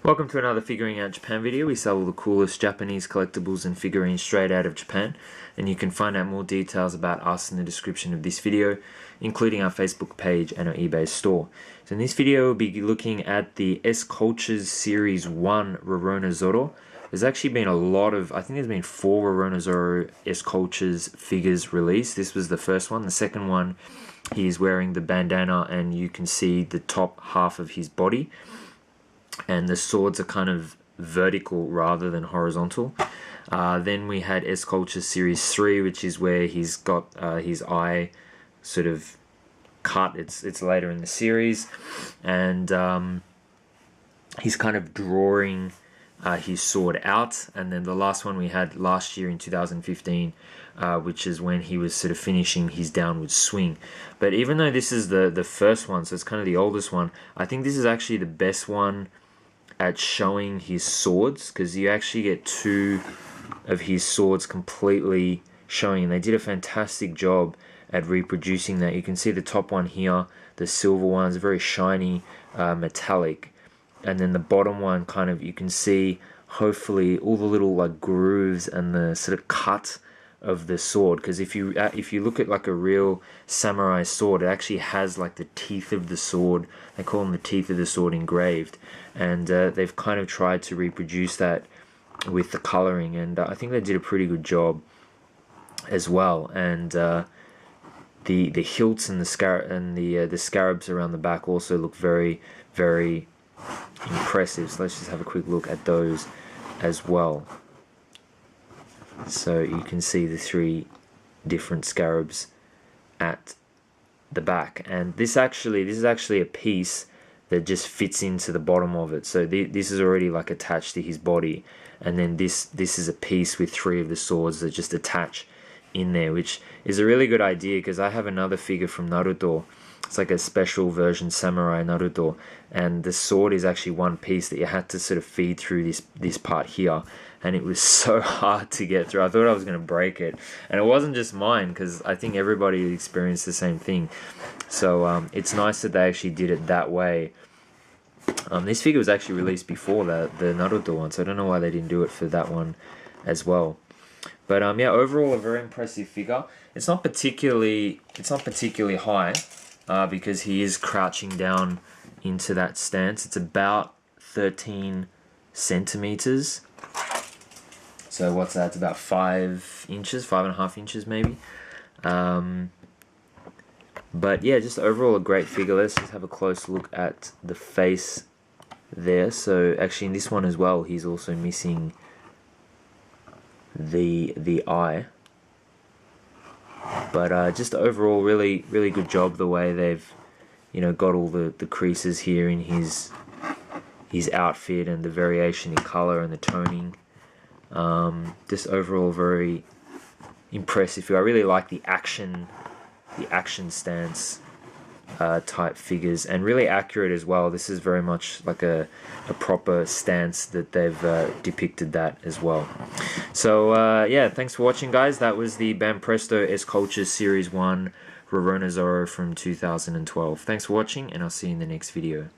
Welcome to another Figuring Out Japan video. We sell all the coolest Japanese collectibles and figurines straight out of Japan, and you can find out more details about us in the description of this video, including our Facebook page and our eBay store. So in this video we'll be looking at the SCultures Series 1 Roronoa Zoro. There's actually been a lot of, I think there's been 4 Roronoa Zoro SCultures figures released. This was the first one. The second one, he's wearing the bandana and you can see the top half of his body. And the swords are kind of vertical rather than horizontal. Then we had SCultures Series 3, which is where he's got his eye sort of cut. It's later in the series, and he's kind of drawing his sword out. And then the last one we had last year in 2015, which is when he was sort of finishing his downward swing. But even though this is the first one, so it's kind of the oldest one, I think this is actually the best one at showing his swords, because you actually get 2 of his swords completely showing, and they did a fantastic job at reproducing that. You can see the top one here, the silver one is very shiny, metallic, and then the bottom one kind of, you can see hopefully all the little like grooves and the sort of cut of the sword, because if you look at like a real samurai sword, it actually has like the teeth of the sword. They call them the teeth of the sword engraved, and they've kind of tried to reproduce that with the coloring, and I think they did a pretty good job as well. And the hilts and the scarabs around the back also look very, very impressive. So let's just have a quick look at those as well. So you can see the 3 different scarabs at the back, and this is actually a piece that just fits into the bottom of it. So this is already like attached to his body, and then this is a piece with 3 of the swords that just attach in there, which is a really good idea, because I have another figure from Naruto. It's like a special version Samurai Naruto, and the sword is actually one piece that you had to sort of feed through this part here, and it was so hard to get through. I thought I was going to break it, and it wasn't just mine, because I think everybody experienced the same thing. So it's nice that they actually did it that way. This figure was actually released before the Naruto one, so I don't know why they didn't do it for that one as well. But yeah, overall a very impressive figure. It's not particularly high, because he is crouching down into that stance. It's about 13 centimeters. So what's that? It's about 5 inches, 5.5 inches maybe. But yeah, just overall a great figure. Let's just have a close look at the face there. So actually in this one as well, he's also missing the eye. But just overall, really good job the way they've, got all the creases here in his outfit, and the variation in color and the toning. Just overall very impressive. I really like the action stance type figures, and really accurate as well. This is very much like a proper stance that they've depicted that as well. So yeah, thanks for watching, guys. That was the Banpresto SCultures Series 1 Roronoa Zoro from 2012. Thanks for watching, and I'll see you in the next video.